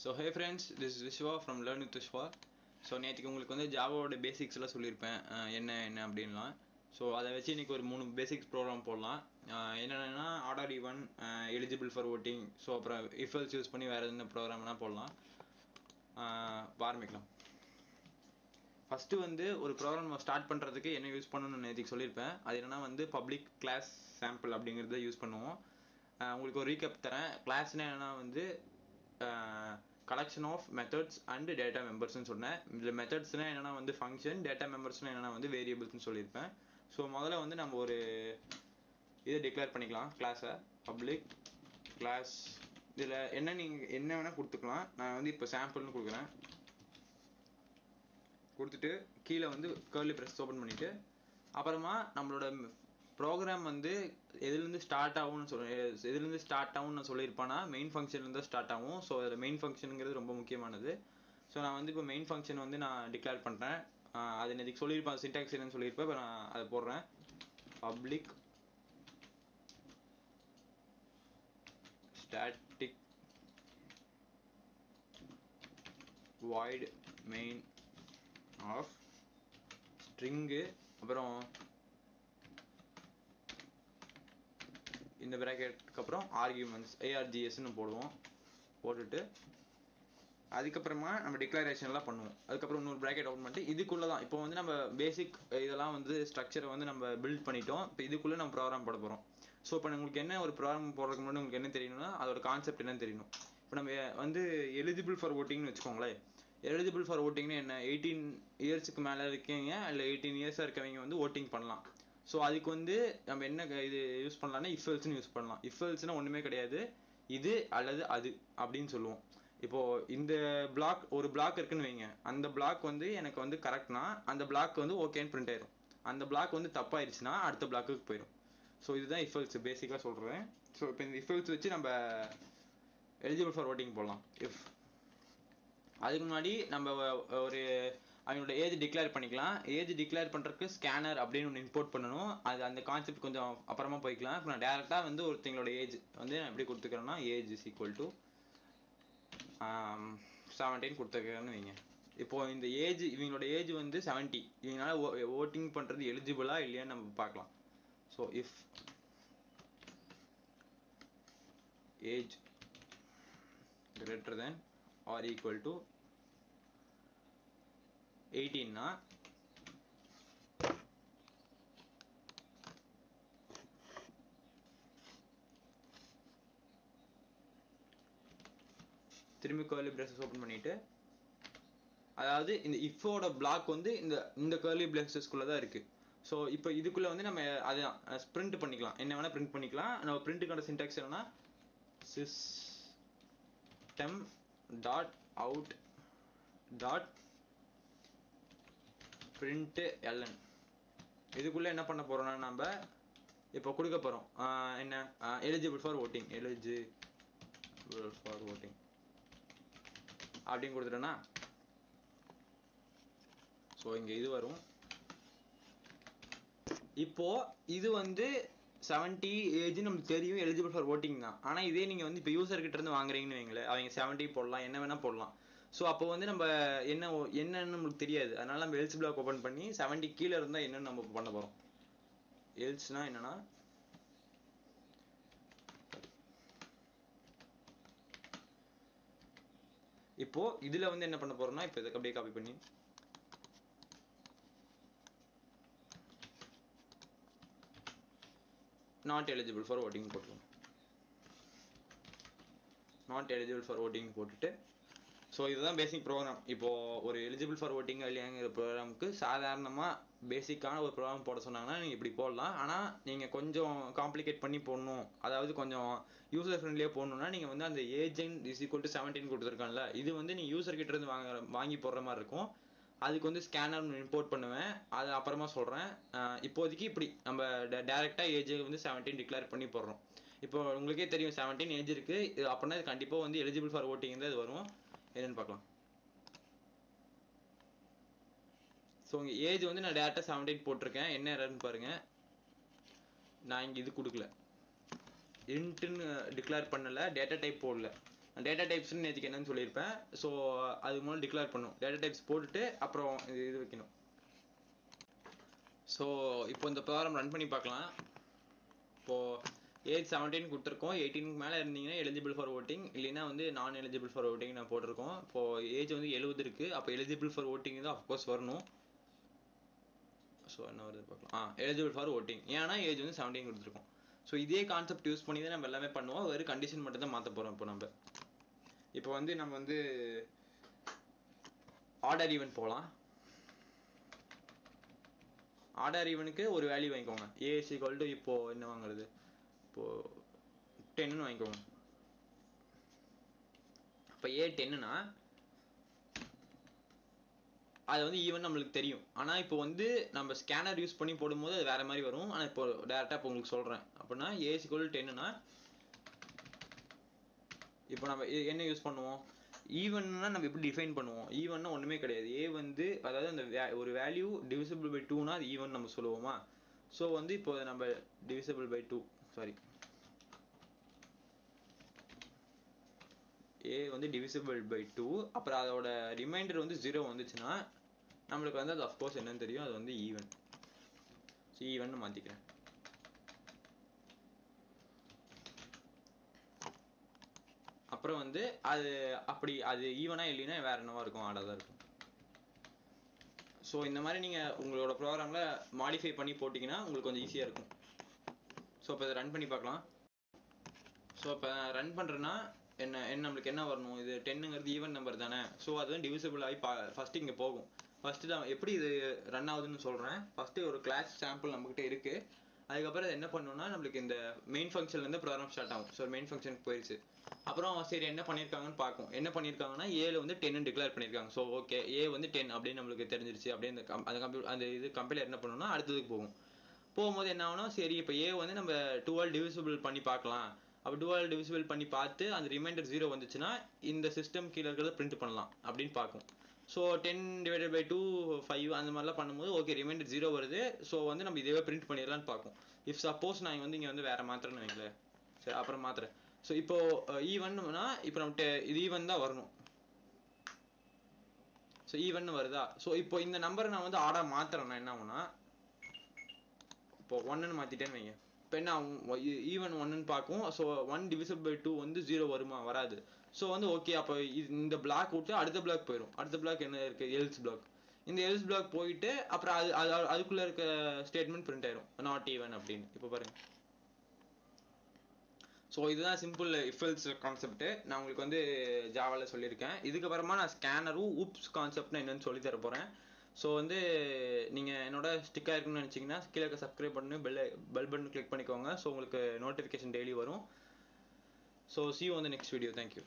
So hey friends, this is Vishwa from Learn with Vishwa. So நேற்றுக்கு உங்களுக்கு வந்து ஜாவாவோட பேசிக்ஸ்லாம் சொல்லியிருப்பேன், என்ன அப்படின்லாம். ஸோ அதை வச்சு இன்றைக்கி ஒரு 3 பேசிக்ஸ் ப்ரோக்ராம் போடலாம். என்னென்னா order even, eligible for voting, so அப்புறம் இஃபல்ஸ் யூஸ் பண்ணி வேறு எதுனா ப்ரோக்ராம்லாம் போடலாம். ஆரம்பிக்கலாம். ஃபஸ்ட்டு வந்து ஒரு ப்ரோக்ராம் நம்ம ஸ்டார்ட் பண்ணுறதுக்கு என்ன யூஸ் பண்ணணும்னு நேற்றுக்கு சொல்லியிருப்பேன். அது என்னென்னா வந்து பப்ளிக் கிளாஸ் சாம்பிள் அப்படிங்கிறத யூஸ் பண்ணுவோம். உங்களுக்கு ஒரு ரீகேப் தரேன். கிளாஸ்னால் என்னென்னா வந்து collection of methods and data மெம்பர்ஸ்னு சொன்னேன். இதில் மெத்தட்ஸ்னால் என்னென்னா வந்து ஃபங்க்ஷன், டேட்டா மெம்பர்ஸ்னால் என்னென்னா வந்து வேரியபிள்ஸ்னு சொல்லியிருப்பேன். ஸோ முதல்ல வந்து நம்ம ஒரு இதை டிக்ளேர் பண்ணிக்கலாம், கிளாஸை. பப்ளிக் கிளாஸ், இதில் நீங்கள் என்ன வேணால் கொடுத்துக்கலாம். நான் வந்து இப்போ சாம்பிள்னு கொடுக்குறேன். கொடுத்துட்டு கீழே வந்து கர்லி ப்ரெஸ் ஓப்பன் பண்ணிவிட்டு அப்புறமா நம்மளோட ப்ரோக்ராம் வந்து எதுலேருந்து ஸ்டார்ட் ஆகும்னு நான் சொல்லியிருப்பேன்னா மெயின் ஃபங்க்ஷன்லேருந்து தான் ஸ்டார்ட் ஆகும். ஸோ அதில் மெயின் ஃபங்க்ஷனுங்கிறது ரொம்ப முக்கியமானது. ஸோ நான் வந்து இப்போ மெயின் ஃபங்க்ஷன் வந்து நான் டிக்ளேர் பண்ணுறேன். அது எனக்கு சொல்லியிருப்பேன், சின்டாக்ஸ் என்னன்னு சொல்லியிருப்பேன். இப்போ நான் அதை போடுறேன். Public static void main of string, அப்புறம் இந்த ப்ராக்கெட்டுக்கு அப்புறம் ஆர்கியூமெண்ட்ஸ் ARGSன்னு போடுவோம். போட்டுட்டு அதுக்கப்புறமா நம்ம டிக்ளரேஷன்லாம் பண்ணுவோம். அதுக்கப்புறம் இன்னொரு ப்ராக்கெட் ஓப்பன் பண்ணிட்டு இதுக்குள்ளே தான் இப்போ வந்து நம்ம பேசிக் இதெல்லாம் வந்து ஸ்ட்ரக்சரை வந்து நம்ம பில்ட் பண்ணிட்டோம். இப்போ இதுக்குள்ளே நம்ம ப்ரோக்ராம் போட போகிறோம். ஸோ இப்போ உங்களுக்கு என்ன ஒரு ப்ரோக்ராம் போடுறதுக்கு முன்னாடி உங்களுக்கு என்ன தெரியணும்னா அதோட கான்செப்ட் என்னன்னு தெரியணும். இப்போ நம்ம வந்து எலிஜிபிள் ஃபார் ஓட்டிங்னு வச்சுக்கோங்களேன். எலிஜிபிள் ஃபார் ஓட்டிங்னு என்ன, 18 இயர்ஸுக்கு மேலே இருக்கீங்க இல்லை 18 இயர்ஸாக இருக்கவங்க வந்து ஓட்டிங் பண்ணலாம். ஸோ அதுக்கு வந்து நம்ம என்ன இது யூஸ் பண்ணலாம்னா இஃபெல்ஸ்னு யூஸ் பண்ணலாம். இஃபெல்ஸ்னால் ஒன்றுமே கிடையாது, இது அல்லது அது அப்படின்னு சொல்லுவோம். இப்போது இந்த பிளாக் ஒரு பிளாக் இருக்குன்னு வைங்க. அந்த பிளாக் வந்து எனக்கு வந்து கரெக்ட்னா அந்த பிளாக் வந்து ஓகேன்னு பிரிண்ட் ஆயிடும். அந்த பிளாக் வந்து தப்பாயிருச்சுன்னா அடுத்த பிளாக்குக்கு போயிடும். ஸோ இதுதான் இஃபெல்ஸ் பேசிக்காக சொல்கிறேன். ஸோ இப்போ இந்த இஃபெல்ஸ் வச்சு நம்ம எலிஜிபிள் ஃபார் ஓட்டிங் போடலாம். அதுக்கு முன்னாடி நம்ம ஒரு அவங்களோட ஏஜ் டிக்ளேர் பண்ணிக்கலாம். ஏஜ் டிக்ளேர் பண்ணுறதுக்கு ஸ்கேனர் அப்படின்னு ஒன்று இம்போர்ட் பண்ணணும். அது அந்த கான்செப்ட் கொஞ்சம் அப்புறமா போய்க்கலாம். இப்போ நான் டேரெக்டாக வந்து ஒருத்தங்களோட ஏஜ் வந்து நான் எப்படி கொடுத்துக்கிறேன்னா ஏஜ் இஸ் ஈக்குவல் டு 17 கொடுத்துருக்கேன்னு வைங்க. இப்போது இந்த ஏஜ், இவங்களோட ஏஜ் வந்து 70, இவங்களால ஓட்டிங் பண்ணுறது எலிஜிபிளா இல்லையான்னு நம்ம பார்க்கலாம். So if age greater than or equal to 18னா திரும்பி கர்லி பிரேசஸ் ஓப்பன் பண்ணிட்டு, அதாவது இந்த இஃபோட பிளாக் வந்து இந்த கர்லி பிரேசஸ்க்குள்ளே தான் இருக்குது. ஸோ இப்போ இதுக்குள்ளே வந்து நம்ம அதை பிரிண்ட் பண்ணிக்கலாம், என்ன வேணால் பிரிண்ட் பண்ணிக்கலாம். நம்ம பிரிண்ட்டுக்கான சின்டாக்ஸ் என்னன்னா system dot out dot print ln. இதுக்குள்ளே என்ன பண்ண போகிறோம்னா நம்ம இப்போ கொடுக்க போகிறோம் என்ன eligible for voting, eligible for voting அப்படின்னு கொடுத்துட்டோன்னா ஸோ இங்கே இது வரும். இப்போது இது வந்து 70 ஏஜ் நமக்கு தெரியும், எலிஜிபிள் ஃபார் ஓட்டிங் தான். ஆனால் இதே நீங்கள் வந்து இப்போ யூசர்கிட்ட இருந்து வாங்குறீங்கன்னு வைங்களேன், அவங்க 70 போடலாம், என்ன வேணால் போடலாம். ஸோ அப்போ வந்து நம்ம என்னன்னு நம்மளுக்கு தெரியாது. அதனால நம்ம எல்ஸ் பிளாக் ஓப்பன் பண்ணி 70 கீழே இருந்தால் என்னன்னு நம்ம பண்ண போகிறோம். எல்ஸ்னா என்னன்னா இப்போ இதில் வந்து என்ன பண்ண போகிறோம்னா இப்போ இதை அப்படியே காப்பி பண்ணி நாட் எலிஜிபிள் ஃபார் ஓட்டிங் போட்டுருவோம். நாட் எலிஜிபிள் ஃபார் ஓட்டிங் போட்டுட்டு ஸோ இதுதான் பேசிக் ப்ரோக்ராம். இப்போது ஒரு எலிஜிபிள் ஃபார் ஓட்டிங் இல்லையாங்கிற ப்ரோக்ராமுக்கு சாதாரணமாக பேசிக்கான ஒரு ப்ரோக்ராம் போட சொன்னாங்கன்னா நீங்கள் இப்படி போடலாம். ஆனால் நீங்கள் கொஞ்சம் காம்ப்ளிகேட் பண்ணி போடணும், அதாவது கொஞ்சம் யூசர் ஃப்ரெண்ட்லியாக போடணுன்னா நீங்கள் வந்து அந்த ஏஜென்ட் இஸ் ஈக்குவல் டு 17 கொடுத்துருக்காங்கல்ல, இது வந்து நீங்கள் யூசர்கிட்ட இருந்து வாங்கி போடுற மாதிரி இருக்கும். அதுக்கு வந்து ஸ்கேனர் இம்போர்ட் பண்ணுவேன், அது அப்புறமா சொல்கிறேன். இப்போதைக்கு இப்படி நம்ம டேரெக்டாக ஏஜ் வந்து 17 டிக்ளேர் பண்ணி போடுறோம். இப்போ உங்களுக்கே தெரியும் 17 ஏஜ் இருக்குது, இது அப்படின்னா இது கண்டிப்பாக வந்து எலிஜிபிள் ஃபார் ஓட்டிங் தான் இது வரும். என்னன்னு பார்க்கலாம். ஸோ இங்கே ஏஜ் வந்து நான் டேரெக்டாக 17 போட்டிருக்கேன். என்ன எரர்னு பாருங்கள், நான் இங்கே இது கொடுக்கல, இன்ட்டுன்னு டிக்ளேர் பண்ணலை, டேட்டா டைப் போடல. டேட்டா டைப்ஸ்னு நேற்றுக்கு என்னன்னு சொல்லியிருப்பேன். ஸோ அது மூலம் டிக்ளேர் பண்ணும். டேட்டா டைப்ஸ் போட்டுட்டு அப்புறம் இது வைக்கணும். ஸோ இப்போ இந்த ப்ரோக்ராம் ரன் பண்ணி பார்க்கலாம். இப்போது ஏஜ் 17 கொடுத்துருக்கோம். 18க்கு மேலே இருந்தீங்கன்னா எலிஜிபிள் ஃபார் ஓட்டிங், இல்லைன்னா வந்து நான் எலிஜிபிள் ஃபார் ஓட்டிங் நான் போட்டிருக்கோம். இப்போது ஏஜ் வந்து 70 இருக்குது. அப்போ எலிஜிபிள் ஃபார் ஓட்டிங் தான் அஃப்கோர்ஸ் வரணும். ஸோ என்ன வருது பார்க்கலாம். எலிஜிபிள் ஃபார் ஓட்டிங், ஏன்னா ஏஜ் வந்து 17 கொடுத்துருக்கோம். ஸோ இதே கான்செப்ட் யூஸ் பண்ணி தான் நம்ம எல்லாமே பண்ணுவோம். ஒரு கண்டிஷன் மட்டும் தான் மாற்ற போகிறோம். இப்போ நம்ம வந்து ஆர்டர் ஈவென்ட் போகலாம். ஆர்டர் ஈவனுக்கு ஒரு வேல்யூ வாங்கிக்கோங்க. ஏ இஸ் ஈக்குவல் டு இப்போது என்ன வாங்குறது, இப்போது 10ன்னு வாங்கிக்கோங்க. இப்போ ஏ 10னா அது வந்து ஈவன் நம்மளுக்கு தெரியும். ஆனால் இப்போ வந்து நம்ம ஸ்கேனர் யூஸ் பண்ணி போடும்போது அது வேறு மாதிரி வரும். ஆனால் இப்போ டேரெக்டாக இப்போ உங்களுக்கு சொல்கிறேன். அப்படின்னா ஏ இஸ் ஈக்குவல் டு 10னா இப்போ நம்ம என்ன யூஸ் பண்ணுவோம், ஈவன்னா நம்ம எப்படி டிஃபைன் பண்ணுவோம். ஈவன்னா ஒன்றுமே கிடையாது. ஏ வந்து அதாவது அந்த ஒரு வேல்யூ டிவிசிபிள் பை 2னா அது ஈவன் நம்ம சொல்லுவோமா. ஸோ வந்து இப்போ நம்ம டிவிசிபிள் பை 2, சாரி, ஏ வந்து டிவிசிபிள் பை 2, அப்புறம் அதோட ரிமைண்டர் வந்து 0 வந்துச்சுன்னா நம்மளுக்கு வந்து அது அஃப்கோர்ஸ் என்னன்னு தெரியும், அது வந்து ஈவன். ஸோ ஈவன் மாற்றிக்கிறேன். அப்புறம் வந்து அது அப்படி அது ஈவனாக இல்லைன்னா வேறு என்னவா இருக்கும், ஆடாக தான் இருக்கும். ஸோ இந்த மாதிரி நீங்கள் உங்களோட ப்ரோக்ராமில் மாடிஃபை பண்ணி போட்டிங்கன்னா உங்களுக்கு கொஞ்சம் ஈஸியாக இருக்கும். ஸோ இப்போ இதை ரன் பண்ணி பார்க்கலாம். ஸோ இப்போ ரன் பண்ணுறேன்னா நம்மளுக்கு என்ன வரணும், இது 10ங்கிறது ஈவன் நம்பர் தானே. ஸோ அது வந்து டிவிசிபிள் ஆகி ஃபஸ்ட்டு இங்கே போகும். ஃபஸ்ட்டு தான் எப்படி இது ரன் ஆகுதுன்னு சொல்கிறேன். ஃபஸ்ட்டு ஒரு கிளாஸ் சாம்பிள் நம்மக்கிட்ட இருக்குது. அதுக்கப்புறம் அது என்ன பண்ணணும்னா நம்மளுக்கு இந்த மெயின் ஃபங்க்ஷன்லேருந்து ப்ரோக்ராம் ஸ்டார்ட் ஆகும். ஸோ மெயின் ஃபங்க்ஷனுக்கு போயிடுச்சு. அப்புறம் சரி என்ன பண்ணியிருக்காங்கன்னு பார்க்கும். என்ன பண்ணியிருக்காங்கன்னா ஏல வந்து 10ன்னு டிக்ளேர் பண்ணியிருக்காங்க. ஸோ ஓகே, ஏ வந்து 10 அப்படின்னு நம்மளுக்கு தெரிஞ்சிருச்சு. அப்படியே அந்த இது கம்பைலர் என்ன பண்ணணும்னா அடுத்ததுக்கு போகும். போகும்போது என்ன ஆகும்னா சரி இப்போ ஏ வந்து நம்ம 2ஆல் டிவிசிபிள் பண்ணி பார்க்கலாம். அப்போ 2ஆல் டிவிசிபிள் பண்ணி பார்த்து அந்த ரிமைண்டர் 0 வந்துச்சுன்னா இந்த சிஸ்டம் கீழே இருக்கிறத பிரிண்ட் பண்ணலாம் அப்படின்னு பார்க்கும். ஸோ 10 டிவைடட் பை 2 5 அந்த மாதிரிலாம் பண்ணும்போது ஓகே ரிமைண்டர் 0 வருது. ஸோ வந்து நம்ம இதே பிரிண்ட் பண்ணிடலான்னு பார்க்கும். இஃப் சப்போஸ் நான் வந்து இங்கே வந்து வேறு மாத்திரன்னு வைங்களேன். சரி அப்புறம் மாத்திரேன். ஸோ இப்போ ஈவன்னா இப்போ நம்ம இது ஈவன் தான் வரணும். ஸோ ஈவன் வருதா. ஸோ இப்போ இந்த நம்பரை நான் வந்து ஆடாக மாத்திரேன்னா என்ன ஆகும்னா, இப்போ 1ன்னு மாற்றிட்டேன்னு வைங்க. இப்போ என்ன ஈவன் 1ன்னு பார்க்கும். ஸோ 1 டிவிசிபிள் பை 2 வந்து 0 வருமா, வராது. ஸோ வந்து ஓகே அப்போ இந்த பிளாக் விட்டு அடுத்த பிளாக் போயிடும். அடுத்த பிளாக் என்ன இருக்குது, எல்ஸ் பிளாக். இந்த எல்ஸ் பிளாக் போயிட்டு அப்புறம் அதுக்குள்ளே இருக்க ஸ்டேட்மெண்ட் பிரிண்ட் ஆயிரும், நாட் ஈவன் அப்படின்னு. இப்போ பாருங்க. ஸோ இதுதான் சிம்பிள் இஃப் எல்ஸ் கான்செப்ட். நான் உங்களுக்கு வந்து ஜாவாவில் சொல்லியிருக்கேன். இதுக்கப்புறமா நான் ஸ்கேனரும் ஊப்ஸ் கான்செப்ட்னு என்னன்னு சொல்லி தர போகிறேன். ஸோ வந்து நீங்கள் என்னோட ஸ்டிக்காக இருக்குன்னு நினச்சிங்கன்னா கீழே சப்ஸ்கிரைப் பண்ணி பெல் பட்டன் கிளிக் பண்ணிக்கோங்க. ஸோ உங்களுக்கு நோட்டிஃபிகேஷன் டெய்லி வரும். So see you on the next video. Thank you.